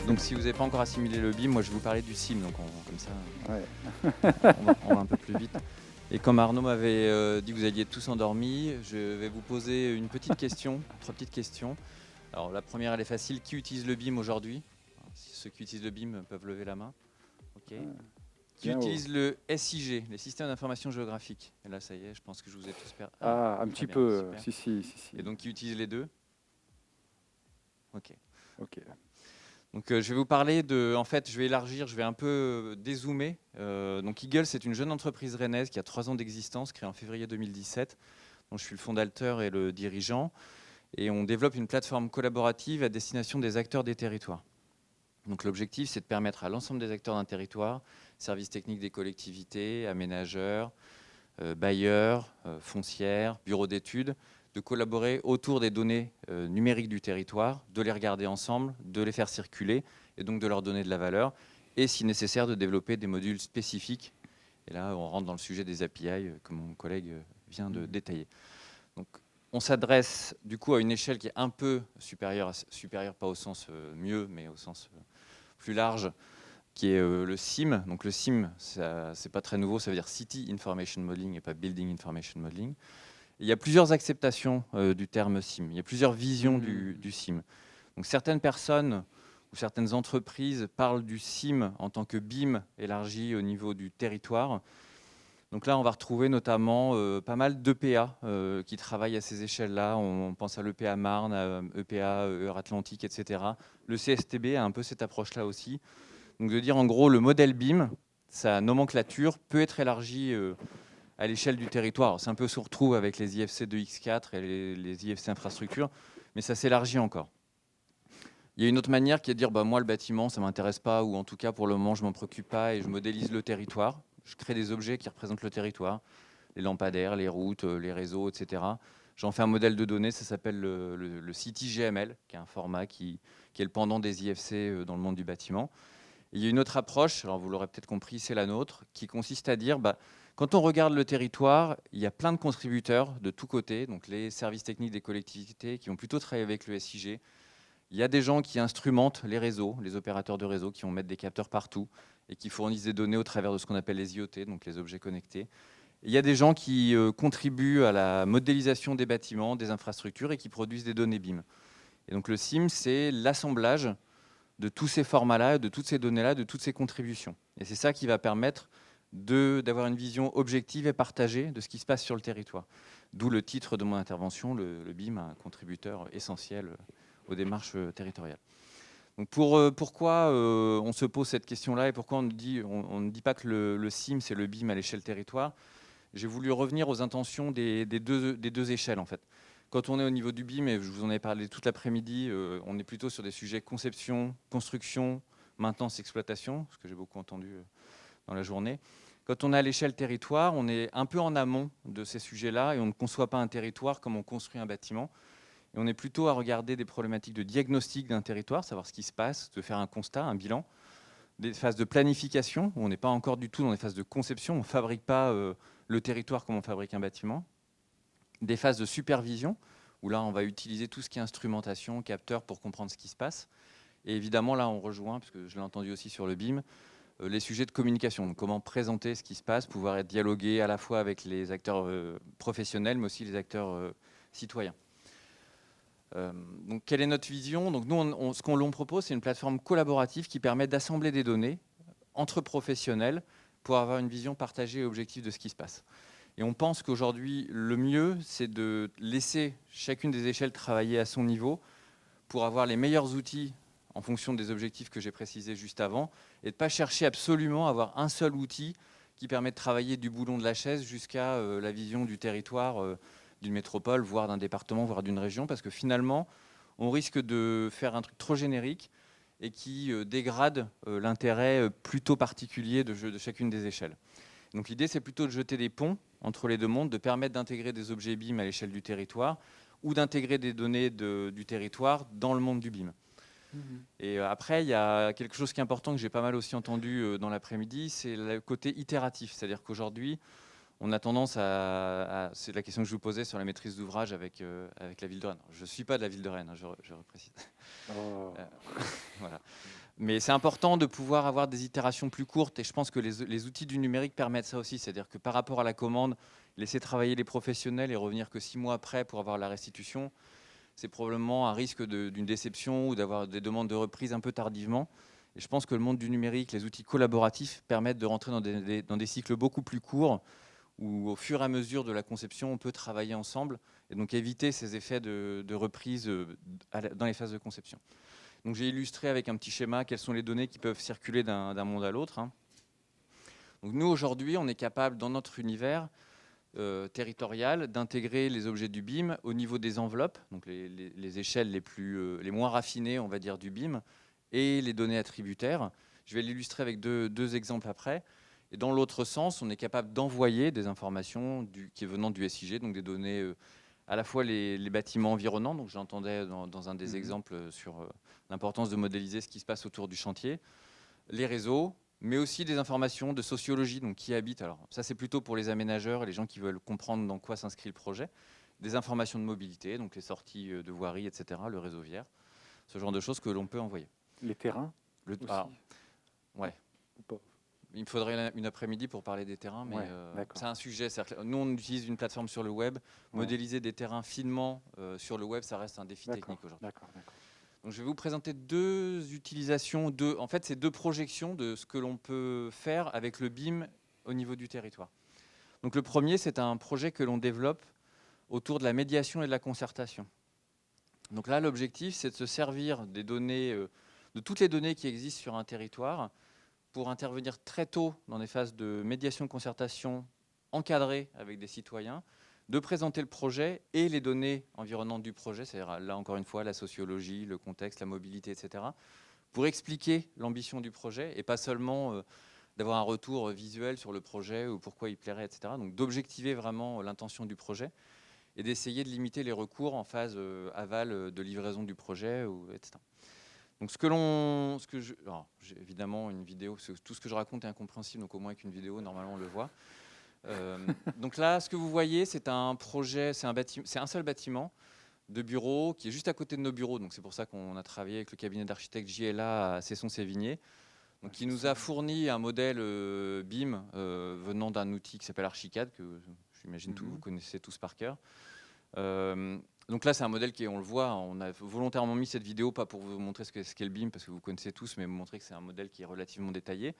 Donc si vous n'avez pas encore assimilé le BIM, moi je vais vous parler du SIM, donc comme ça Ouais. on va un peu plus vite. Et comme Arnaud m'avait dit que vous alliez tous endormis, je vais vous poser une petite question, 3 petites questions. Alors la première elle est facile, qui utilise le BIM aujourd'hui? Ceux qui utilisent le BIM peuvent lever la main. Ok. Qui Bien haut. utilise le SIG, les systèmes d'information géographique? Et là ça y est, je pense que je vous ai tous perdu. Ah, Ah, un très petit bien, peu. super. Si. Et donc qui utilise les deux? Ok. Ok. Donc je vais vous parler de, en fait, je vais élargir, je vais un peu dézoomer. Donc Eagle, c'est une jeune entreprise rennaise qui a 3 ans d'existence, créée en février 2017, dont je suis le fondateur et le dirigeant. Et on développe une plateforme collaborative à destination des acteurs des territoires. Donc l'objectif, c'est de permettre à l'ensemble des acteurs d'un territoire, services techniques des collectivités, aménageurs, bailleurs, foncières, bureaux d'études, de collaborer autour des données numériques du territoire, de les regarder ensemble, de les faire circuler et donc de leur donner de la valeur et si nécessaire de développer des modules spécifiques. Et là, on rentre dans le sujet des API que mon collègue vient de détailler. Donc, on s'adresse du coup à une échelle qui est un peu supérieure, pas au sens mieux, mais au sens plus large, qui est le SIM. Donc le SIM, c'est pas très nouveau, ça veut dire City Information Modeling et pas Building Information Modeling. Il y a plusieurs acceptations du terme SIM, il y a plusieurs visions du SIM. Donc certaines personnes ou certaines entreprises parlent du SIM en tant que BIM élargi au niveau du territoire. Donc là, on va retrouver notamment pas mal d'EPA qui travaillent à ces échelles-là. On pense à l'EPA Marne, à EPA Euratlantique, etc. Le CSTB a un peu cette approche-là aussi. Donc de dire en gros, le modèle BIM, sa nomenclature peut être élargie à l'échelle du territoire. C'est un peu ce qu'on retrouve avec les IFC 2X4 et les IFC infrastructures, mais ça s'élargit encore. Il y a une autre manière qui est de dire, bah, moi le bâtiment, ça ne m'intéresse pas, ou en tout cas pour le moment, je ne m'en préoccupe pas et je modélise le territoire. Je crée des objets qui représentent le territoire, les lampadaires, les routes, les réseaux, etc. J'en fais un modèle de données, ça s'appelle le CityGML, qui est un format qui est le pendant des IFC dans le monde du bâtiment. Il y a une autre approche, alors vous l'aurez peut-être compris, c'est la nôtre, qui consiste à dire, bah, quand on regarde le territoire, il y a plein de contributeurs de tous côtés, donc les services techniques des collectivités qui vont plutôt travailler avec le SIG. Il y a des gens qui instrumentent les réseaux, les opérateurs de réseau qui vont mettre des capteurs partout et qui fournissent des données au travers de ce qu'on appelle les IoT, donc les objets connectés. Et il y a des gens qui contribuent à la modélisation des bâtiments, des infrastructures et qui produisent des données BIM. Et donc le SIM, c'est l'assemblage de tous ces formats-là, de toutes ces données-là, de toutes ces contributions. Et c'est ça qui va permettre d'avoir une vision objective et partagée de ce qui se passe sur le territoire. D'où le titre de mon intervention, le BIM, un contributeur essentiel aux démarches territoriales. Donc pourquoi on se pose cette question-là et pourquoi on ne dit pas que le SIM, c'est le BIM à l'échelle territoire? J'ai voulu revenir aux intentions des deux échelles, en fait. Quand on est au niveau du BIM, et je vous en ai parlé toute l'après-midi, on est plutôt sur des sujets conception, construction, maintenance, exploitation, ce que j'ai beaucoup entendu dans la journée. Quand on est à l'échelle territoire, on est un peu en amont de ces sujets-là et on ne conçoit pas un territoire comme on construit un bâtiment. Et on est plutôt à regarder des problématiques de diagnostic d'un territoire, savoir ce qui se passe, de faire un constat, un bilan, des phases de planification, où on n'est pas encore du tout dans les phases de conception, on ne fabrique pas le territoire comme on fabrique un bâtiment, des phases de supervision, où là on va utiliser tout ce qui est instrumentation, capteur pour comprendre ce qui se passe. Et évidemment là on rejoint, parce que je l'ai entendu aussi sur le BIM, les sujets de communication, donc comment présenter ce qui se passe, pouvoir être dialogué à la fois avec les acteurs professionnels, mais aussi les acteurs citoyens. Donc, quelle est notre vision? Donc, nous, ce qu'on l'on propose, c'est une plateforme collaborative qui permet d'assembler des données entre professionnels pour avoir une vision partagée et objective de ce qui se passe. Et on pense qu'aujourd'hui, le mieux, c'est de laisser chacune des échelles travailler à son niveau pour avoir les meilleurs outils en fonction des objectifs que j'ai précisés juste avant et de ne pas chercher absolument à avoir un seul outil qui permet de travailler du boulon de la chaise jusqu'à la vision du territoire d'une métropole, voire d'un département, voire d'une région, parce que finalement, on risque de faire un truc trop générique et qui dégrade l'intérêt plutôt particulier de chacune des échelles. Donc l'idée, c'est plutôt de jeter des ponts entre les deux mondes, de permettre d'intégrer des objets BIM à l'échelle du territoire ou d'intégrer des données du territoire dans le monde du BIM. Et après, il y a quelque chose qui est important que j'ai pas mal aussi entendu dans l'après-midi, c'est le côté itératif. C'est-à-dire qu'aujourd'hui, on a tendance c'est la question que je vous posais sur la maîtrise d'ouvrage avec la ville de Rennes. Je ne suis pas de la ville de Rennes, je précise. Oh. Voilà. Mais c'est important de pouvoir avoir des itérations plus courtes et je pense que les outils du numérique permettent ça aussi. C'est-à-dire que par rapport à la commande, laisser travailler les professionnels et revenir que 6 mois après pour avoir la restitution, c'est probablement un risque d'une déception ou d'avoir des demandes de reprise un peu tardivement. Et je pense que le monde du numérique, les outils collaboratifs permettent de rentrer dans des cycles beaucoup plus courts où au fur et à mesure de la conception, on peut travailler ensemble et donc éviter ces effets de reprise dans les phases de conception. Donc j'ai illustré avec un petit schéma quelles sont les données qui peuvent circuler d'un monde à l'autre. Donc nous, aujourd'hui, on est capable, dans notre univers territorial, d'intégrer les objets du BIM au niveau des enveloppes, donc les échelles les moins raffinées, on va dire, du BIM, et les données attributaires. Je vais l'illustrer avec deux exemples après. Et dans l'autre sens, on est capable d'envoyer des informations qui venant du SIG, donc des données à la fois les bâtiments environnants, donc j'entendais dans un des exemples sur l'importance de modéliser ce qui se passe autour du chantier, les réseaux, mais aussi des informations de sociologie, donc qui habite. Alors ça c'est plutôt pour les aménageurs et les gens qui veulent comprendre dans quoi s'inscrit le projet. Des informations de mobilité, donc les sorties de voirie, etc., le réseau viaire, ce genre de choses que l'on peut envoyer. Les terrains aussi. Alors, ouais. Il me faudrait une après-midi pour parler des terrains, mais c'est un sujet. Nous, on utilise une plateforme sur le web. Modéliser des terrains finement sur le web, ça reste un défi technique aujourd'hui. Donc, je vais vous présenter deux utilisations. En fait, c'est deux projections de ce que l'on peut faire avec le BIM au niveau du territoire. Donc, le premier, c'est un projet que l'on développe autour de la médiation et de la concertation. Donc là, l'objectif, c'est de se servir des données, de toutes les données qui existent sur un territoire, pour intervenir très tôt dans des phases de médiation, de concertation encadrées avec des citoyens, de présenter le projet et les données environnantes du projet, c'est-à-dire là encore une fois la sociologie, le contexte, la mobilité, etc., pour expliquer l'ambition du projet et pas seulement d'avoir un retour visuel sur le projet ou pourquoi il plairait, etc. Donc d'objectiver vraiment l'intention du projet et d'essayer de limiter les recours en phase aval de livraison du projet, etc. Donc j'ai évidemment une vidéo, tout ce que je raconte est incompréhensible, donc au moins avec une vidéo, normalement on le voit. Donc là, ce que vous voyez, c'est un projet, c'est un seul bâtiment de bureaux qui est juste à côté de nos bureaux. Donc c'est pour ça qu'on a travaillé avec le cabinet d'architectes JLA à Cesson-Sévigné, donc qui nous a fourni un modèle BIM venant d'un outil qui s'appelle Archicad, que j'imagine vous connaissez tous par cœur. Donc là, c'est un modèle qui, on le voit, on a volontairement mis cette vidéo, pas pour vous montrer ce qu'est le BIM, parce que vous connaissez tous, mais vous montrer que c'est un modèle qui est relativement détaillé.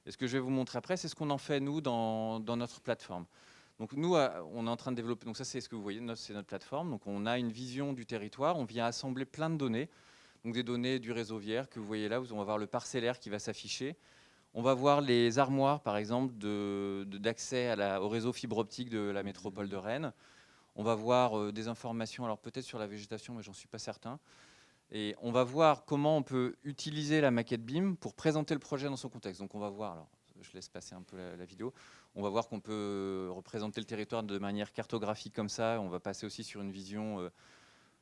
Et ce que je vais vous montrer après, c'est ce qu'on en fait, nous, dans notre plateforme. Donc nous, on est en train de développer, donc ça c'est ce que vous voyez, c'est notre plateforme. Donc on a une vision du territoire, on vient assembler plein de données, donc des données du réseau viaire que vous voyez là, où on va voir le parcellaire qui va s'afficher. On va voir les armoires, par exemple, d'accès au réseau fibre optique de la métropole de Rennes. On va voir des informations, alors peut-être sur la végétation, mais j'en suis pas certain. Et on va voir comment on peut utiliser la maquette BIM pour présenter le projet dans son contexte. Donc on va voir, alors je laisse passer un peu la vidéo, on va voir qu'on peut représenter le territoire de manière cartographique comme ça. On va passer aussi sur une vision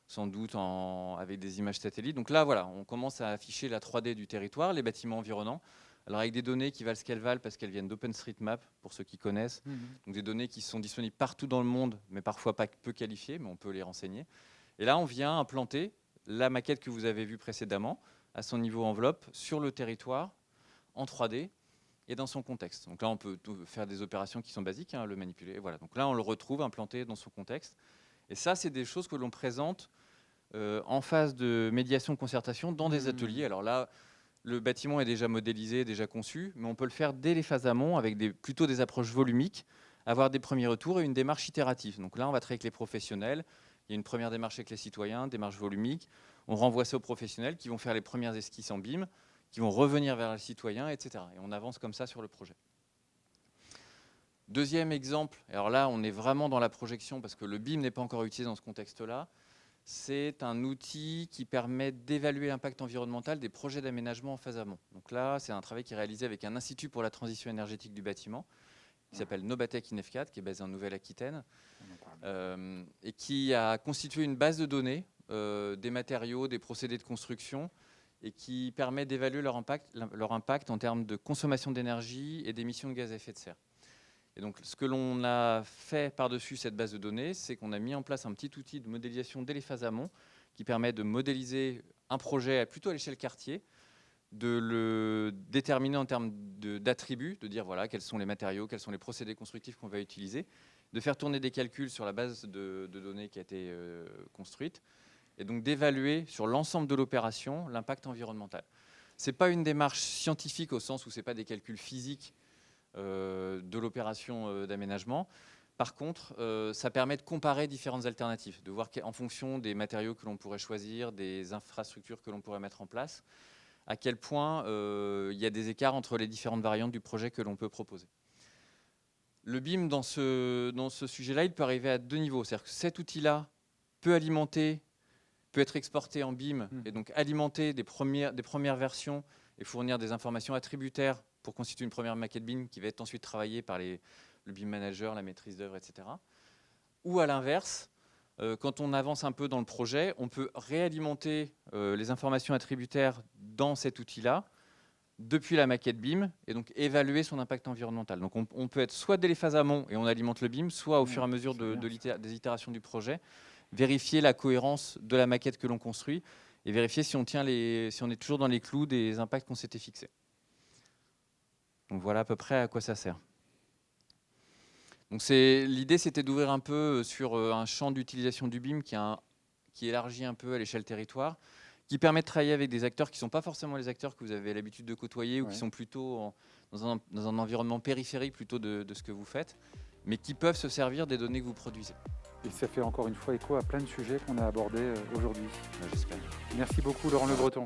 sans doute avec des images satellites. Donc là, voilà, on commence à afficher la 3D du territoire, les bâtiments environnants. Alors avec des données qui valent ce qu'elles valent parce qu'elles viennent d'OpenStreetMap, pour ceux qui connaissent. Donc des données qui sont disponibles partout dans le monde, mais parfois pas peu qualifiées, mais on peut les renseigner. Et là, on vient implanter la maquette que vous avez vue précédemment, à son niveau enveloppe, sur le territoire, en 3D, et dans son contexte. Donc là, on peut faire des opérations qui sont basiques, le manipuler. Et voilà. Donc là, on le retrouve implanté dans son contexte. Et ça, c'est des choses que l'on présente en phase de médiation-concertation dans des ateliers. Alors là, le bâtiment est déjà modélisé, déjà conçu, mais on peut le faire dès les phases amont avec plutôt des approches volumiques, avoir des premiers retours et une démarche itérative. Donc là, on va travailler avec les professionnels. Il y a une première démarche avec les citoyens, démarche volumique. On renvoie ça aux professionnels qui vont faire les premières esquisses en BIM, qui vont revenir vers les citoyens, etc. Et on avance comme ça sur le projet. Deuxième exemple, alors là, on est vraiment dans la projection parce que le BIM n'est pas encore utilisé dans ce contexte-là. C'est un outil qui permet d'évaluer l'impact environnemental des projets d'aménagement en phase amont. Donc là, c'est un travail qui est réalisé avec un institut pour la transition énergétique du bâtiment, qui s'appelle Nobatec INEF4, qui est basé en Nouvelle-Aquitaine, et qui a constitué une base de données des matériaux, des procédés de construction, et qui permet d'évaluer leur impact en termes de consommation d'énergie et d'émissions de gaz à effet de serre. Et donc, ce que l'on a fait par-dessus cette base de données, c'est qu'on a mis en place un petit outil de modélisation dès les phases amont qui permet de modéliser un projet plutôt à l'échelle quartier de le déterminer en termes d'attributs, de dire voilà, quels sont les matériaux, quels sont les procédés constructifs qu'on va utiliser, de faire tourner des calculs sur la base de données qui a été construite, et donc d'évaluer sur l'ensemble de l'opération l'impact environnemental. Ce n'est pas une démarche scientifique au sens où ce n'est pas des calculs physiques de l'opération d'aménagement. Par contre, ça permet de comparer différentes alternatives, de voir en fonction des matériaux que l'on pourrait choisir, des infrastructures que l'on pourrait mettre en place, à quel point il y a des écarts entre les différentes variantes du projet que l'on peut proposer. Le BIM, dans ce sujet-là, il peut arriver à 2 niveaux. C'est-à-dire que cet outil-là peut être exporté en BIM et donc alimenter des premières versions et fournir des informations attributaires pour constituer une première maquette BIM qui va être ensuite travaillée par le BIM manager, la maîtrise d'œuvre, etc. Ou à l'inverse, quand on avance un peu dans le projet, on peut réalimenter les informations attributaires dans cet outil-là depuis la maquette BIM et donc évaluer son impact environnemental. Donc on peut être soit dès les phases amont et on alimente le BIM, soit au fur et à mesure des itérations du projet, vérifier la cohérence de la maquette que l'on construit et vérifier si on est toujours dans les clous des impacts qu'on s'était fixés. Donc voilà à peu près à quoi ça sert. Donc l'idée, c'était d'ouvrir un peu sur un champ d'utilisation du BIM qui élargit un peu à l'échelle territoire, qui permet de travailler avec des acteurs qui ne sont pas forcément les acteurs que vous avez l'habitude de côtoyer ou qui sont plutôt dans un environnement périphérique plutôt de ce que vous faites, mais qui peuvent se servir des données que vous produisez. Et ça fait encore une fois écho à plein de sujets qu'on a abordés aujourd'hui. J'espère. Merci beaucoup Laurent Le Breton.